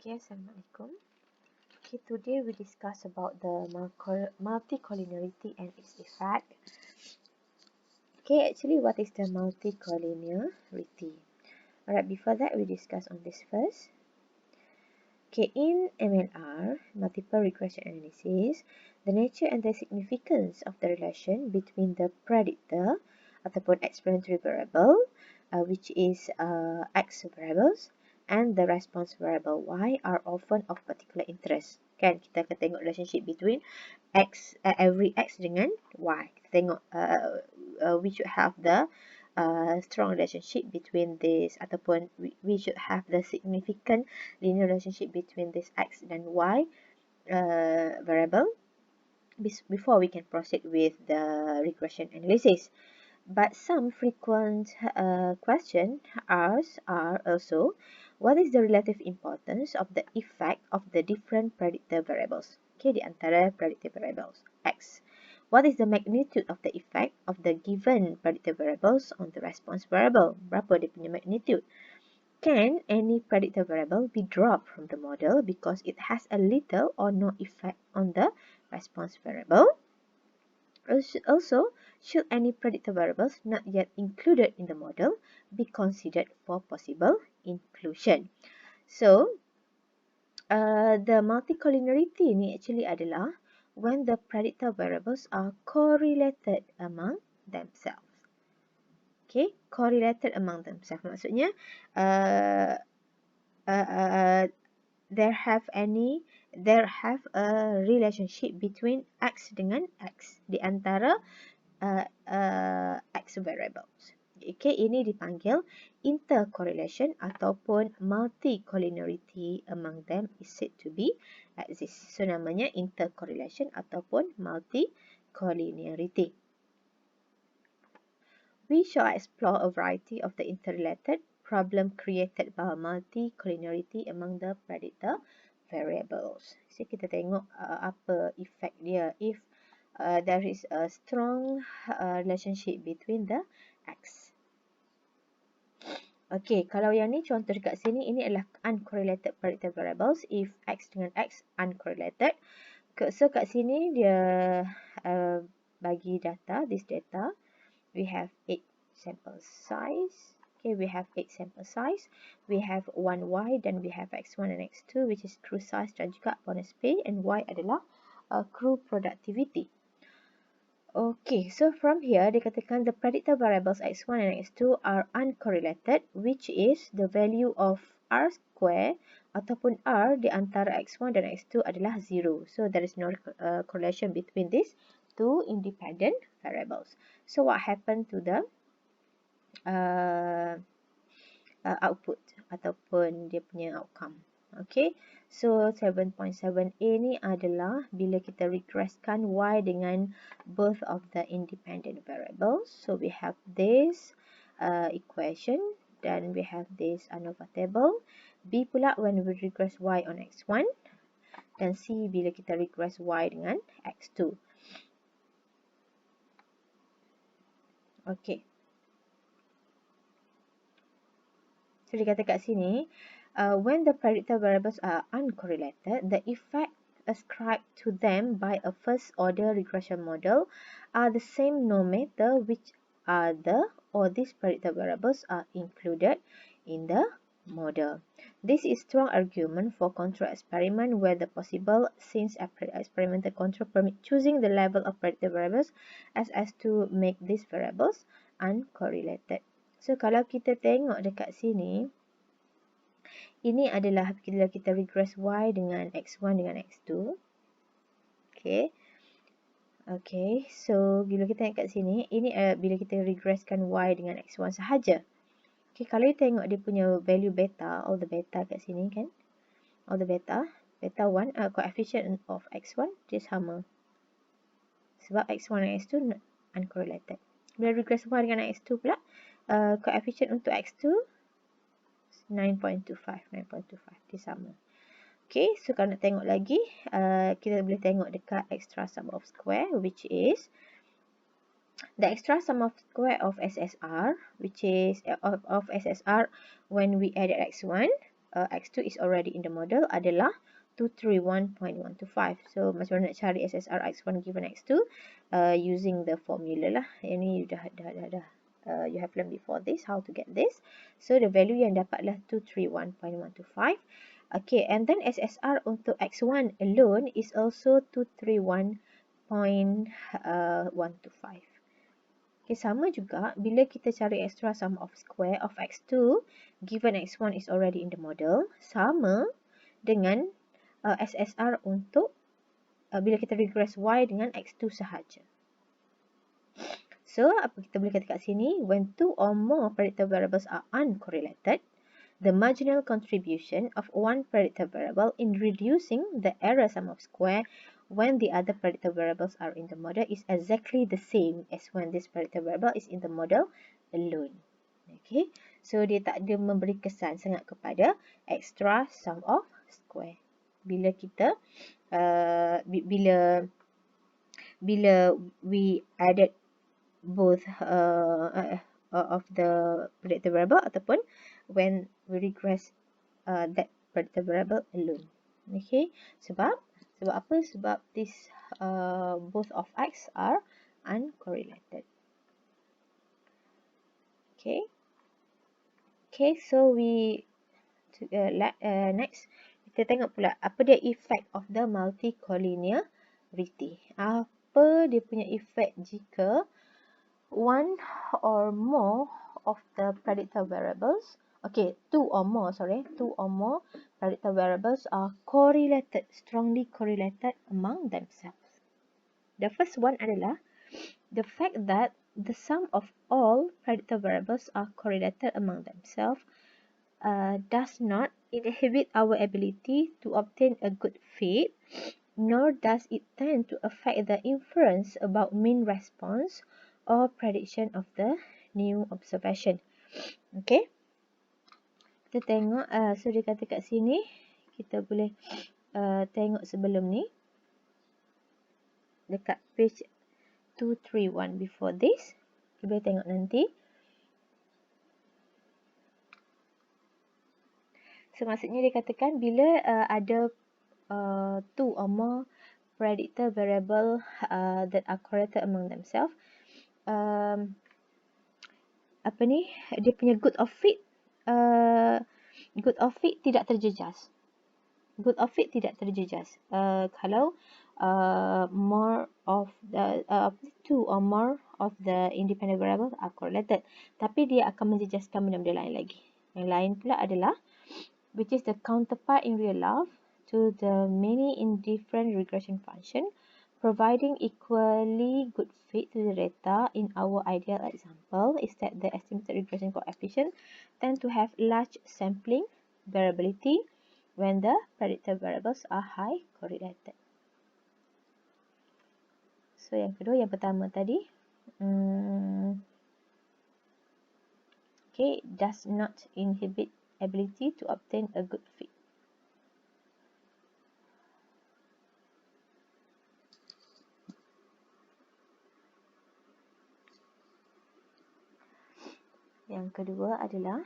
Okay, Assalamualaikum. Okay, today we discuss about the multicollinearity and its effect. Okay, actually, what is the multicollinearity? Alright, before that, we discuss on this first. Okay, in MLR, multiple regression analysis, the nature and the significance of the relation between the predictor ataupun explanatory variable, which is X variables, and the response variable Y are often of particular interest. Kan, kita akan tengok relationship between X, every X dengan Y. Kita tengok we should have the strong relationship between this ataupun we should have the significant linear relationship between this X dan Y variable before we can proceed with the regression analysis. But some frequent questions are also, what is the relative importance of the effect of the different predictor variables? Okay, di antara predictor variables X. What is the magnitude of the effect of the given predictor variables on the response variable? Berapa dia punya magnitude? Can any predictor variable be dropped from the model because it has a little or no effect on the response variable? Also, should any predictor variables not yet included in the model be considered for possible inclusion? So, the multicollinearity ni actually adalah when the predictor variables are correlated among themselves. Okay, correlated among themselves. Maksudnya, there have a relationship between X dengan X di antara X variables. Okay, ini dipanggil intercorrelation ataupun multicollinearity among them is said to be exist. So, namanya intercorrelation ataupun multicollinearity. We shall explore a variety of the interrelated problem created by multicollinearity among the predictor variables. So, kita tengok apa efek dia if there is a strong relationship between the X. Okay, kalau yang ni contoh dekat sini, ini adalah uncorrelated predictor variables. If X dengan X uncorrelated. So, kat sini dia bagi data, this data. We have 8 sample size. Okay, we have 8 sample size. We have 1 Y dan we have X1 and X2 which is crew size dan juga bonus pay, and Y adalah crew productivity. Okay, so from here dikatakan the predictor variables X1 and X2 are uncorrelated, which is the value of R square ataupun R di antara X1 dan X2 adalah 0. So there is no correlation between these two independent variables. So what happened to the output ataupun dia punya outcome? Okay, so 7.7a ni adalah bila kita regresskan Y dengan both of the independent variables. So we have this equation, then we have this ANOVA table. B pula when we regress Y on X1, dan C bila kita regress Y dengan X2. Okay. So, dia kata kat sini, when the predictor variables are uncorrelated, the effect ascribed to them by a first order regression model are the same no matter which other or these predictor variables are included in the model. This is strong argument for control experiment where the possible since experimental control permit choosing the level of predictor variables as to make these variables uncorrelated. So, kalau kita tengok dekat sini, ini adalah bila kita regress Y dengan X1 dengan X2. Okay. Okay, so bila kita tengok kat sini, ini bila kita regresskan Y dengan X1 sahaja. Okay, kalau kita tengok dia punya value beta, all the beta kat sini kan. All the beta 1, coefficient of X1 dia sama. Sebab X1 dan X2 uncorrelated. Bila regress Y dengan X2 pula, coefficient untuk X2 9.25 dia sama. Okay, so kalau nak tengok lagi, kita boleh tengok dekat extra sum of square, which is the extra sum of square of SSR, which is of SSR when we added X1 X2 is already in the model adalah 231.125. So macam mana nak cari SSR X1 given X2 using the formula lah. Ini dah you have learned before this how to get this. So the value yang dapatlah 231.125. Okay, and then SSR untuk X1 alone is also 231.125. Okay, sama juga bila kita cari extra sum of square of X2 given X1 is already in the model, sama dengan SSR untuk bila kita regress Y dengan X2 sahaja. So, apa kita boleh kata kat sini? When two or more predictor variables are uncorrelated, the marginal contribution of one predictor variable in reducing the error sum of square when the other predictor variables are in the model is exactly the same as when this predictor variable is in the model alone. Okay, so dia tak ada memberi kesan sangat kepada extra sum of square. Bila kita bila we added both of the predictor variable ataupun when we regress that predictor variable alone. Okay, sebab apa? Sebab this both of X are uncorrelated. Okay. Okay, so we next kita tengok pula apa dia effect of the multicollinearity. Apa dia punya effect jika one or more of the predictor variables, two or more predictor variables are correlated, strongly correlated among themselves. The first one adalah the fact that the sum of all predictor variables are correlated among themselves does not inhibit our ability to obtain a good fit, nor does it tend to affect the inference about mean response or prediction of the new observation. Okay, kita tengok, so dia kata kat sini, kita boleh tengok sebelum ni, dekat page 231 before this, kita boleh tengok nanti. So maksudnya dia katakan bila ada two or more predictor variable that are correlated among themselves, apa ni, dia punya good of fit tidak terjejas. Good of fit tidak terjejas. Kalau more of the two or more of the independent variables are correlated, tapi dia akan menjejaskan benda-benda lain lagi. Yang lain pula adalah which is the counterpart in real life to the many indifferent regression function, providing equally good fit to the data. In our ideal example is that the estimated regression coefficient tend to have large sampling variability when the predictor variables are high correlated. So yang kedua, yang pertama tadi, okay, does not inhibit ability to obtain a good fit. Yang kedua adalah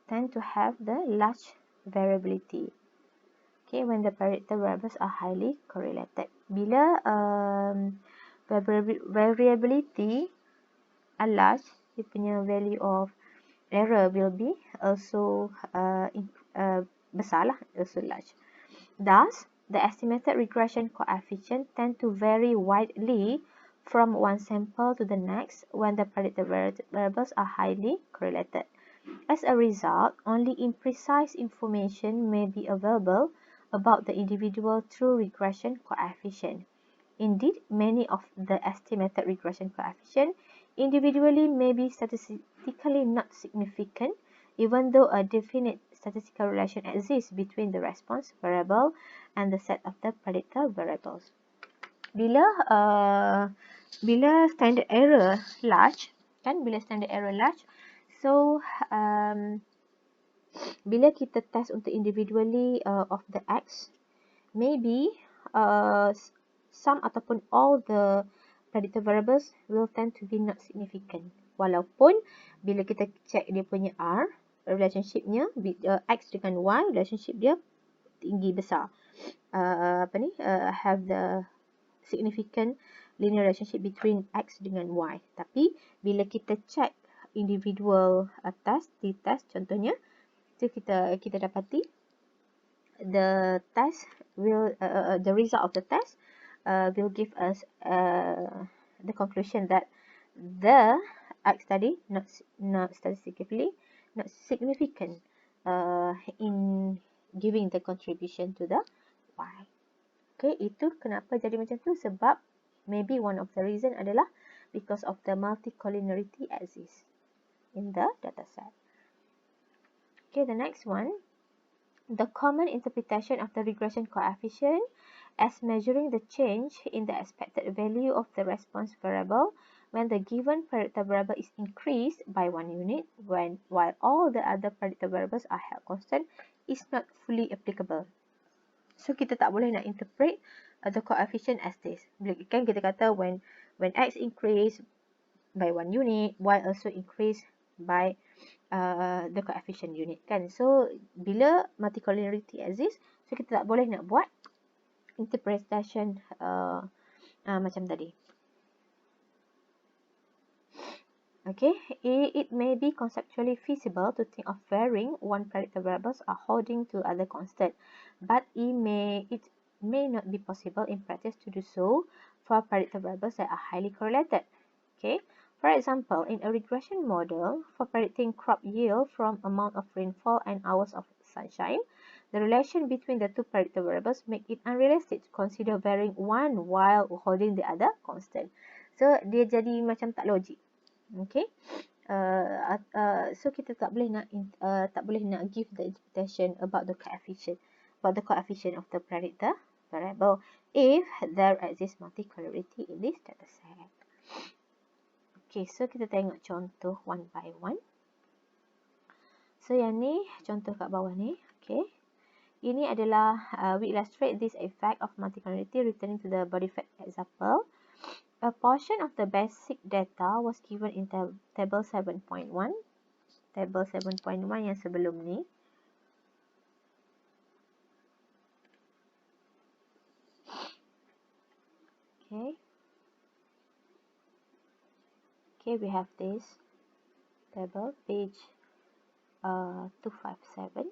tend to have the large variability. Okay, when the predictor variables are highly correlated. Bila variability are large, dia punya value of error will be also besar lah, also large. Thus, the estimated regression coefficient tend to vary widely from one sample to the next when the predictor variables are highly correlated. As a result, only imprecise information may be available about the individual true regression coefficient. Indeed, many of the estimated regression coefficient individually may be statistically not significant, even though a definite statistical relation exists between the response variable and the set of the predictor variables. Bila standard error large, so bila kita test untuk individually of the X, maybe some ataupun all the predictor variables will tend to be not significant. Walaupun bila kita check dia punya R, relationshipnya X dengan Y, relationship dia tinggi besar. Have the significant linear relationship between X dengan Y. Tapi bila kita check individual task, t-task contohnya, so kita dapati the test will the result of the test will give us the conclusion that the X study not statistically not significant in giving the contribution to the Y. Okay, itu kenapa jadi macam tu? Sebab maybe one of the reason adalah because of the multicollinearity exists in the dataset. Okay, the next one. The common interpretation of the regression coefficient as measuring the change in the expected value of the response variable when the given predictor variable is increased by 1 unit while all the other predictor variables are held constant is not fully applicable. So kita tak boleh nak interpret the coefficient as this. Kan kita kata when X increase by 1 unit, Y also increase by the coefficient unit kan. So bila multicollinearity exists, so kita tak boleh nak buat interpretation macam tadi. Okay, it may be conceptually feasible to think of varying one predictor variables or holding to other constant, but it may not be possible in practice to do so for predictor variables that are highly correlated. Okay, for example, in a regression model for predicting crop yield from amount of rainfall and hours of sunshine, the relation between the two predictor variables make it unrealistic to consider varying one while holding the other constant. So dia jadi macam tak logik. Okay, so kita tak boleh nak give the interpretation about the coefficient of the predictor variable if there exists multicollinearity in this dataset. Okay, so kita tengok contoh one by one. So yang ni contoh kat bawah ni. Okay, ini adalah we illustrate this effect of multicollinearity returning to the body fact example. A portion of the basic data was given in table 7.1. Table 7.1 yang sebelum ni. Okay. Okay, we have this table, page 257.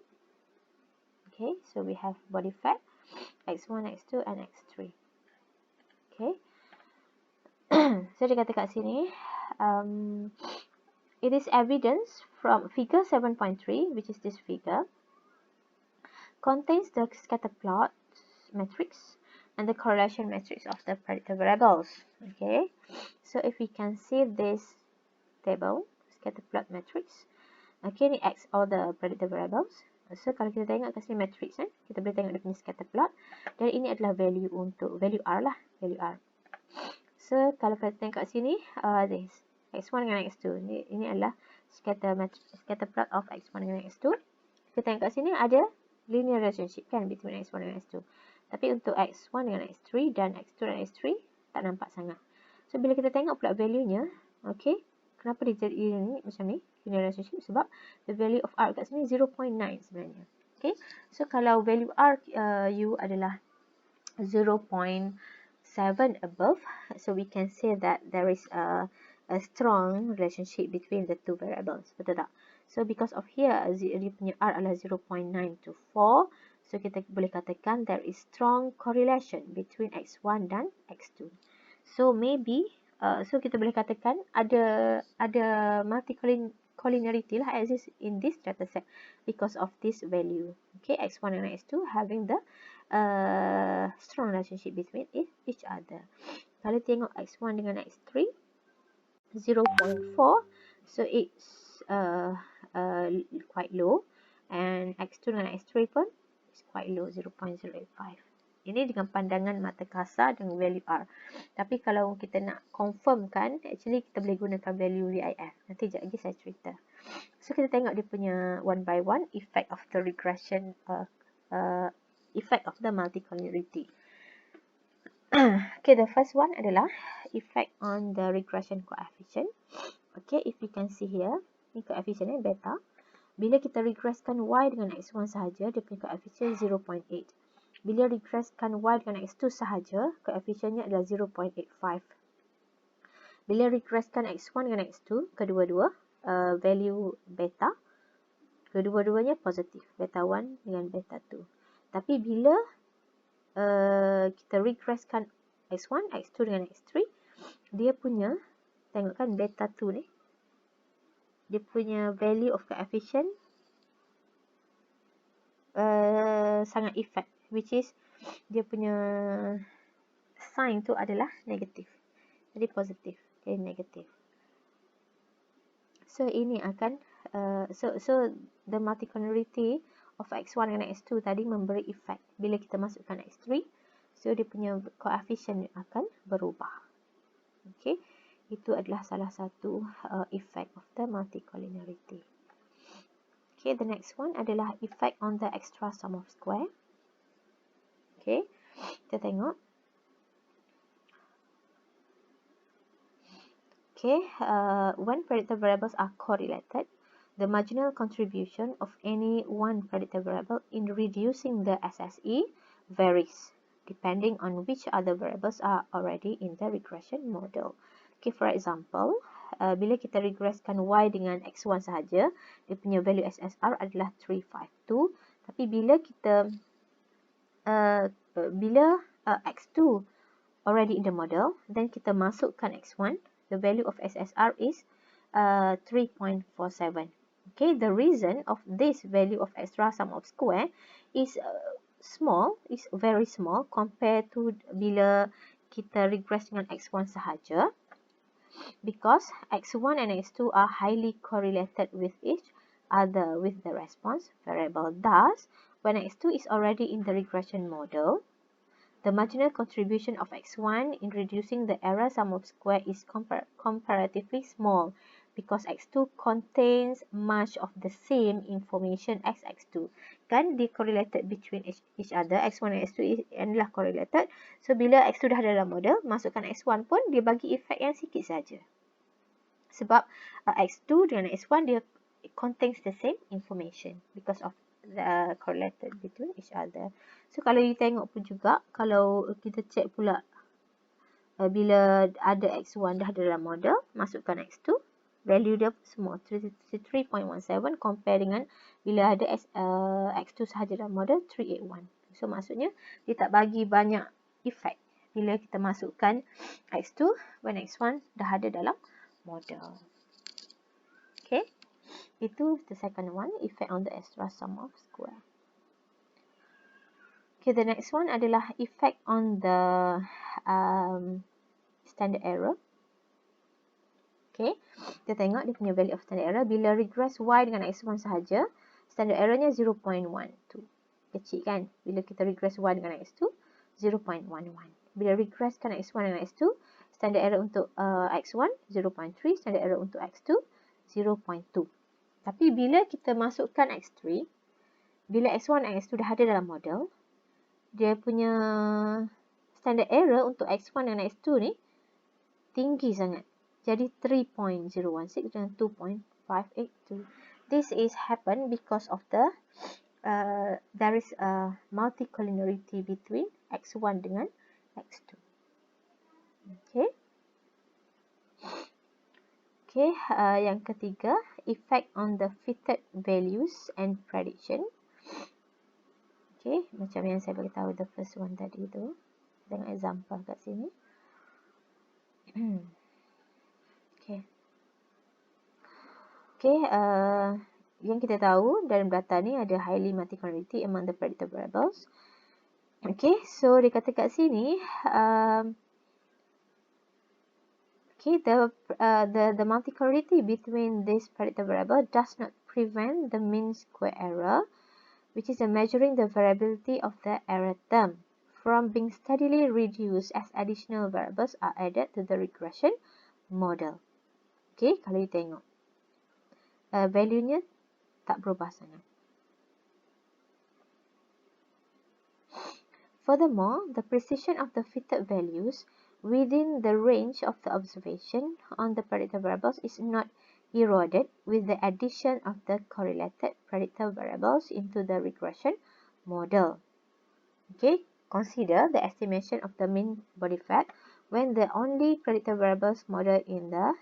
Okay, so we have body fat, X1, X2, and X3. Okay. So dia kata kat sini, it is evidence from figure 7.3, which is this figure, contains the scatter plot matrix and the correlation matrix of the predictor variables. Okay, so if we can see this table, scatter plot matrix, okay, ni X all the predictor variables. So kalau kita tengok kat sini matrix, kita boleh tengok dia punya scatter plot, dan ini adalah value untuk value R lah, value R. So kalau kita tengok kat sini, this X1 dengan X2, ini adalah scatter plot of X1 dengan X2. Kita tengok kat sini ada linear relationship kan between X1 dan X2. Tapi untuk X1 dengan X3 dan X2 dan X3 tak nampak sangat. So bila kita tengok pula value-nya, okay, kenapa dia jadi ini macam ni, linear relationship? Sebab the value of R kat sini 0.9 sebenarnya. Okay, so kalau value R U adalah 0.7 above, so we can say that there is a strong relationship between the two variables. Betul tak? So because of here, dia punya R adalah 0.9 to 4. So kita boleh katakan there is strong correlation between X1 dan X2. So maybe, so kita boleh katakan ada multicollinearity lah exist in this dataset because of this value. Okay, X1 and X2 having the strong relationship between each other. Kalau tengok X1 dengan X3, 0.4, so it's quite low, and X2 dengan X3 pun is quite low, 0.085. Ini dengan pandangan mata kasar dengan value R. Tapi kalau kita nak confirmkan, actually kita boleh gunakan value VIF. Nanti sekejap lagi saya cerita. So kita tengok dia punya one by one effect of the regression, effect of the multicollinearity. Okay, the first one adalah effect on the regression coefficient. Okay, if you can see here, ni koefisien beta. Bila kita regreskan y dengan x1 sahaja, dia punya koefisien 0.8. Bila regreskan y dengan x2 sahaja, koefisiennya adalah 0.85. Bila regreskan x1 dengan x2, kedua-dua value beta, kedua-duanya positif, beta 1 dengan beta 2. Tapi bila kita regreskan x1, x2 dengan x3, dia punya, tengokkan beta 2 ni, dia punya value of coefficient sangat effect, which is dia punya sign tu adalah negatif. Jadi positif, jadi negatif. So ini akan so the multicollinearity of x1 dengan x2 tadi memberi efek. Bila kita masukkan x3, so dia punya coefficient akan berubah. Okay, itu adalah salah satu effect of the multicollinearity. Okay, the next one adalah effect on the extra sum of square. Okay, kita tengok. Okay, when predictor variables are correlated, the marginal contribution of any one predictor variable in reducing the SSE varies depending on which other variables are already in the regression model. Okay, for example, bila kita regreskan y dengan x1 sahaja, dia punya value SSR adalah 352. Tapi bila kita x2 already in the model, then kita masukkan x1, the value of SSR is 3.47. Okay, the reason of this value of extra sum of square is small, is very small compared to bila kita regress dengan x1 sahaja, because x1 and x2 are highly correlated with each other with the response variable. Thus, when x2 is already in the regression model, the marginal contribution of x1 in reducing the error sum of square is comparatively small because x2 contains much of the same information as x2. Kan dia correlated between each other, x1 dan x2 adalah correlated. So bila x2 dah ada dalam model, masukkan x1 pun dia bagi efek yang sikit saja. Sebab x2 dengan x1 dia contains the same information because of correlated between each other. So kalau you tengok pun juga, kalau kita check pula bila ada x1 dah ada dalam model, masukkan x2, value dia semua 3.17 compare dengan bila ada x2 sahaja dalam model 381. So maksudnya dia tak bagi banyak efek bila kita masukkan x2 when x1 dah ada dalam model. Okay, itu the second one, effect on the extra sum of square. Okay, the next one adalah effect on the standard error. Okay, kita tengok dia punya value of standard error. Bila regress y dengan x1 sahaja, standard errornya 0.12. Kecil kan? Bila kita regress y dengan x2, 0.11. Bila regresskan x1 dengan x2, standard error untuk x1, 0.3. Standard error untuk x2, 0.2. Tapi bila kita masukkan x3, bila x1 dan x2 dah ada dalam model, dia punya standard error untuk x1 dan x2 ni tinggi sangat. Jadi 3.016 dan 2.582. This is happen because of the there is a multicollinearity between x1 dengan x2. Okay. Okay, yang ketiga, effect on the fitted values and prediction. Okay, macam yang saya beritahu the first one tadi tu. Tengok example kat sini. Okay. Okay, yang kita tahu dalam data ni ada highly multicollinearity among the predictor variables. Okay, so dia kata kat sini, okay, the multicollinearity between this predictor variable does not prevent the mean square error, which is measuring the variability of the error term, from being steadily reduced as additional variables are added to the regression model. Okay, kalau you tengok, value-nya tak berubah sangat. Furthermore, the precision of the fitted values within the range of the observation on the predictor variables is not eroded with the addition of the correlated predictor variables into the regression model. Okay, consider the estimation of the mean body fat when the only predictor variables model in the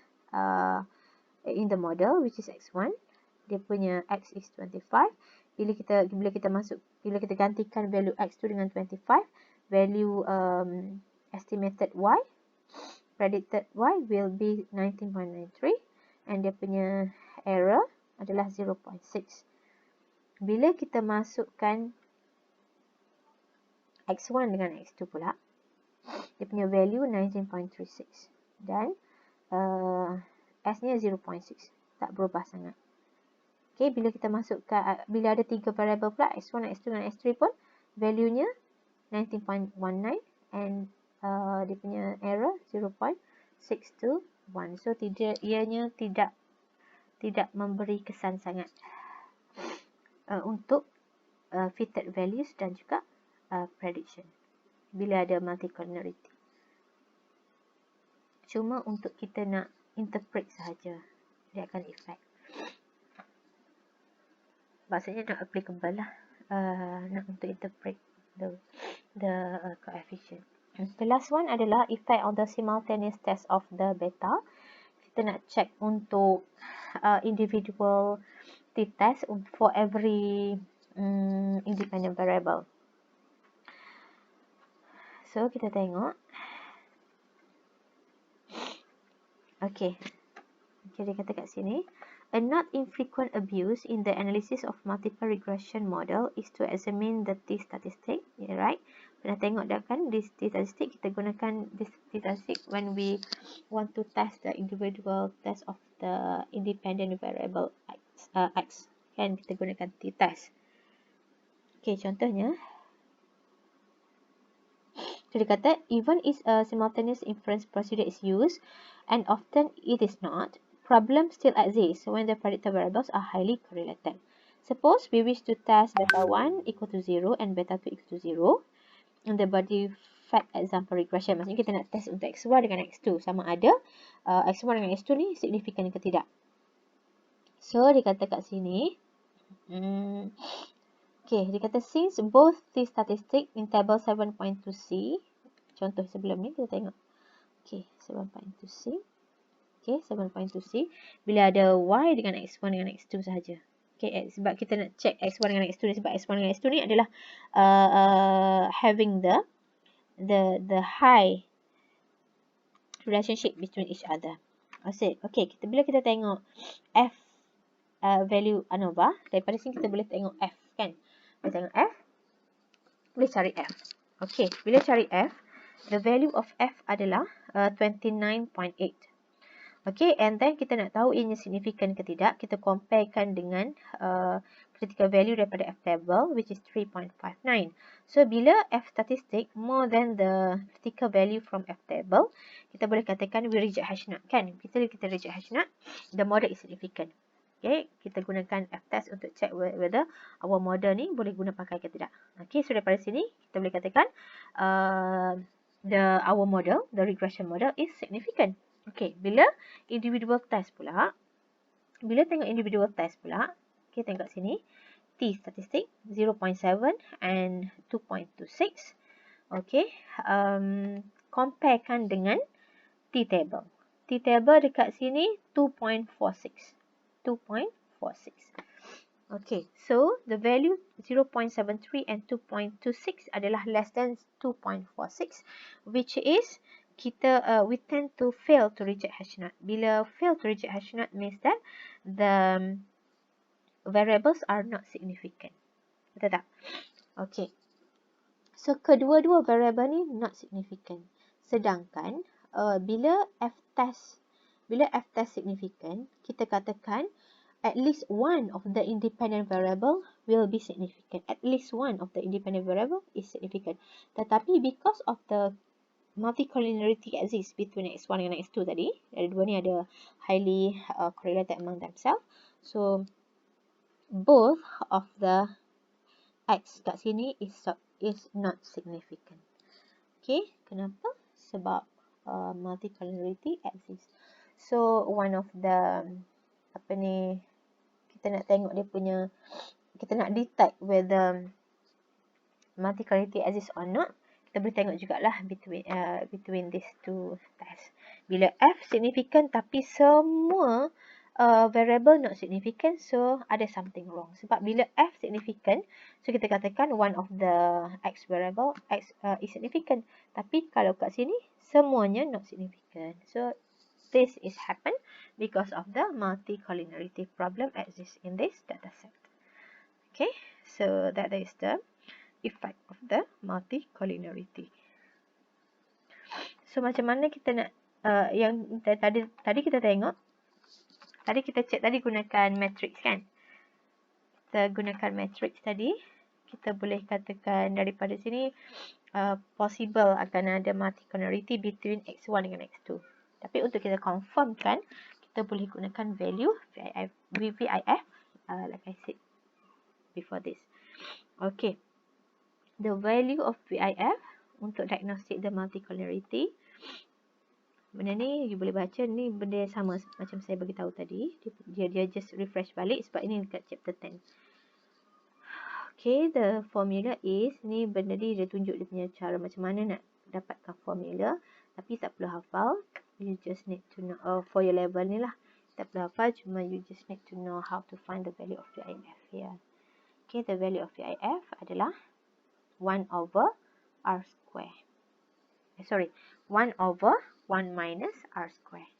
model, which is x1, dia punya x is 25. Bila kita gantikan value x2 dengan 25, value estimated y, predicted y will be 19.93 and dia punya error adalah 0.6. Bila kita masukkan x1 dengan x2 pula, dia punya value 19.36 dan S nya 0.6, tak berubah sangat. Okay, bila kita masukkan, bila ada 3 variable pula, x1, x2 dan x3 pun, value-nya 19.19 and dia punya error 0.621. So, ianya tidak memberi kesan sangat untuk fitted values dan juga prediction bila ada multicollinearity. Cuma untuk kita nak interpret sahaja, dia akan efek. Maksudnya not applicable lah, nak untuk interpret the coefficient. The last one adalah effect on the simultaneous test of the beta. Kita nak check untuk individual t-test for every independent variable. So, kita tengok. Okay, dia kata kat sini, a not infrequent abuse in the analysis of multiple regression model is to examine the t-statistic. Yeah, right? Pernah tengok dah kan, this t-statistic, kita gunakan this t-statistic when we want to test the individual test of the independent variable x. Kan, kita gunakan t-test. Okay, contohnya, dia kata, even if a simultaneous inference procedure is used, and often it is not, problems still exist when the predictor variables are highly correlated. Suppose we wish to test beta 1 equal to 0 and beta 2 equal to 0 in the body fat example regression. Maksudnya kita nak test untuk x1 dengan x2. Sama ada x1 dengan x2 ni signifikan ke tidak. So, dia kata kat sini, okay, dia kata since both t-statistic in table 7.2c, contoh sebelum ni kita tengok. Okay, 7.2c. Okay, 7.2c. Bila ada y dengan x1 dengan x2 sahaja. Okay, sebab kita nak check x1 dengan x2 ni, sebab x1 dengan x2 ni adalah having the high relationship between each other. Okay, bila kita tengok f value ANOVA, daripada sini kita boleh tengok f, kan? Boleh tengok f, boleh cari f. Okay, bila cari f, the value of f adalah 29.8. Okay, and then kita nak tahu ianya signifikan ke tidak, kita comparekan dengan critical value daripada f table, which is 3.59. So, bila f statistic more than the critical value from f table, kita boleh katakan we reject H0, kan? Kita reject H0, the model is significant. Okay, kita gunakan f-test untuk check whether our model ni boleh guna pakai ke tidak. Okay, so daripada sini, kita boleh katakan our model, the regression model is significant. Okay, bila individual test pula, okay, tengok sini, t statistik 0.7 and 2.26. Okay, comparekan dengan t table. T table dekat sini 2.46. Okay, so the value 0.73 and 2.26 adalah less than 2.46, which is we tend to fail to reject H0. Bila fail to reject H0 means that the variables are not significant. Betul tak? Okay. So, kedua-dua variable ni not significant. Sedangkan, bila f-test significant, kita katakan at least one of the independent variable will be significant. At least one of the independent variable is significant. Tetapi because of the multicollinearity exists between x1 dengan x2 tadi, dua ni ada highly correlated among themselves. So, both of the x kat sini is not significant. Okay, kenapa? Sebab multicollinearity exists. So one of the kita nak tengok dia punya, kita nak detect whether multicollinearity exists or not. Kita boleh tengok jugalah between these two tests. Bila F significant tapi semua variable not significant, so ada something wrong. Sebab bila F significant, so kita katakan one of the X variable X is significant. Tapi kalau kat sini semuanya not significant. So this is happen because of the multicollinearity problem exists in this dataset. Okay, so that is the effect of the multicollinearity. So macam mana kita nak yang tadi kita tengok, tadi kita check tadi gunakan matrix kan. Kita gunakan matrix tadi, kita boleh katakan daripada sini possible akan ada multicollinearity between X1 dengan X2. Tapi untuk kita confirmkan, kita boleh gunakan value VIF like I said before this. Okay. The value of VIF untuk diagnostic the multicollinearity. Benda ni you boleh baca, ni benda yang sama macam saya bagi tahu tadi. Dia just refresh balik sebab ini dekat chapter 10. Okay, the formula is, ni benda ni dia tunjuk dia punya cara macam mana nak dapatkan formula. Tapi tak perlu hafal. You just need to know for your level ni lah. Tak perlu hafal, cuma you just need to know how to find the value of VIF here. Okay, the value of VIF adalah 1 over R square. 1 over 1 minus R square.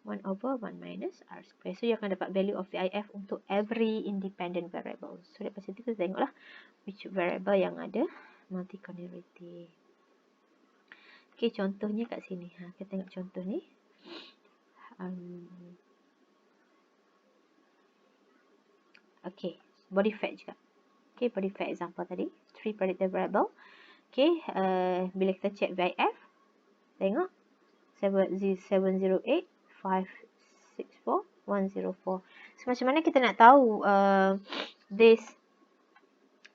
1 over 1 minus R square. So, you akan dapat value of VIF untuk every independent variable. So, lepas itu kita tengoklah which variable yang ada multicollinearity. Okay, contohnya kat sini. Kita tengok contoh ni. Okay, body fat juga. Okay, body fat example tadi. 3 predicted variable. Okay, bila kita check VIF, tengok 708, 564, 104. So, macam mana kita nak tahu this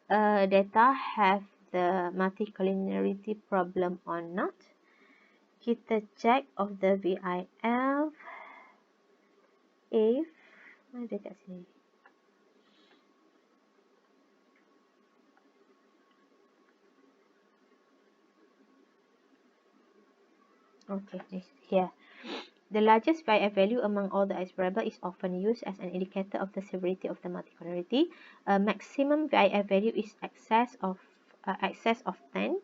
data have the multicollinearity problem or not? Kita check of the VIF if, ada kat sini. Okay, here. The largest VIF value among all the X variable is often used as an indicator of the severity of the multicollinearity. Maximum VIF value is excess of 10.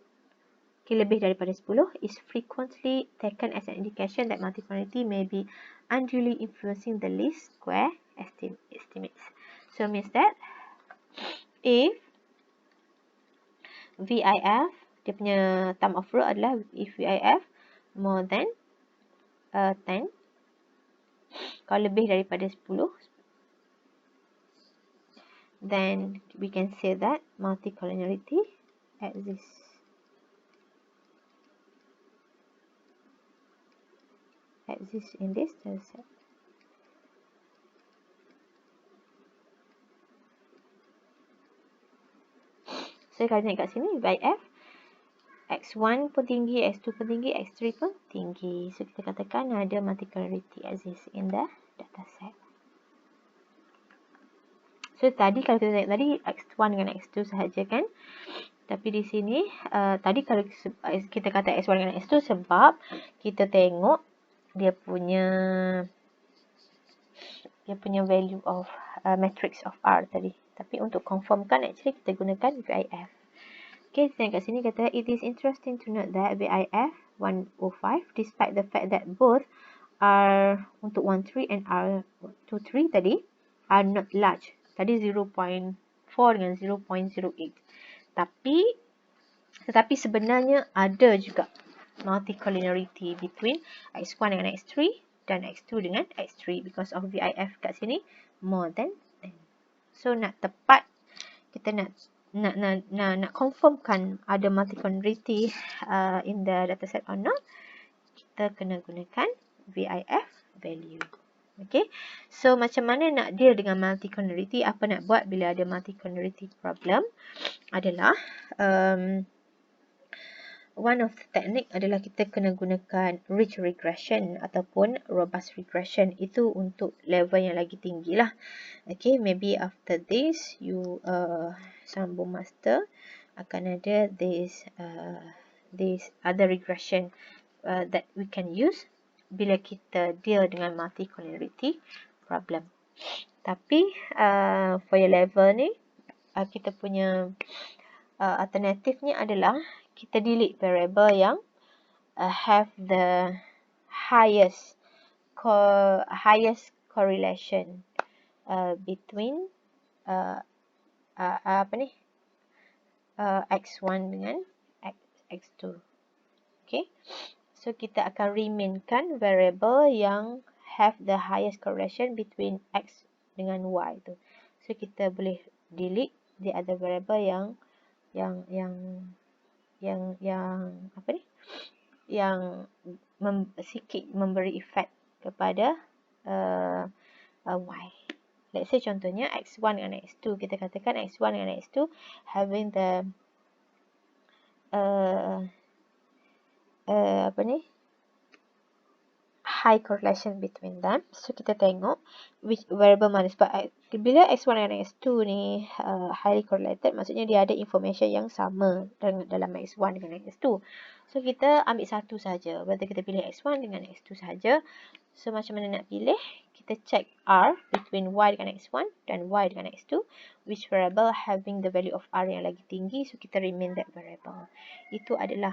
Okay, lebih daripada 10 is frequently taken as an indication that multicollinearity may be unduly influencing the least square estimates. So means that if VIF, dia punya term of root adalah if VIF more than 10, kalau lebih daripada 10, then we can say that multicollinearity exists. Exists in this dataset. So kalau tengok kat sini, VIF X1 pun tinggi, X2 pun tinggi, X3 pun tinggi. So kita katakan ada multicollinearity exists in the dataset. So tadi kalau kita tengok tadi X1 dengan X2 sahaja kan. Tapi di sini tadi kalau kita kata X1 dengan X2 sebab kita tengok dia punya value of matrix of R tadi. Tapi untuk confirmkan actually kita gunakan VIF. Okay, kat sini kata, it is interesting to note that VIF 105, despite the fact that both R113 and R23 tadi are not large. Tadi 0.4 dengan 0.08. Tetapi sebenarnya ada juga multicollinearity between X1 dengan X3 dan X2 dengan X3 because of VIF kat sini more than 10. So nak tepat, kita nak confirmkan ada multicollinearity in the dataset or not, kita kena gunakan VIF value. Okay, so macam mana nak deal dengan multicollinearity? Apa nak buat bila ada multicollinearity problem adalah one of the technique adalah kita kena gunakan rich regression ataupun robust regression. Itu untuk level yang lagi tinggi lah. Okay, maybe after this you sambung master akan ada this other regression that we can use bila kita deal dengan multicollinearity problem. Tapi for your level ni kita punya alternatifnya adalah kita delete variable yang have the highest correlation between x1 dengan x2. Okay, so kita akan remainkan variable yang have the highest correlation between x dengan y tu. So kita boleh delete the other variable yang sikit memberi efek kepada y. Let's say contohnya x1 dengan x2, kita katakan x1 dengan x2 having the high correlation between them. So kita tengok which variable mana, sebab bila x1 dengan x2 ni highly correlated, maksudnya dia ada information yang sama dalam x1 dengan x2. So kita ambil satu saja, whether kita pilih x1 dengan x2 saja. So macam mana nak pilih? Kita check R between y dengan x1 dan y dengan x2, which variable having the value of R yang lagi tinggi, so kita remain that variable. Itu adalah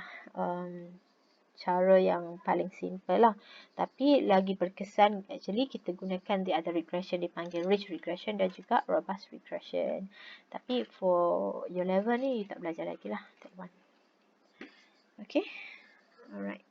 cara yang paling simple lah. Tapi lagi berkesan actually kita gunakan the other regression, dipanggil rich regression dan juga robust regression. Tapi for your level ni you tak belajar lagi lah that one. Okay, alright.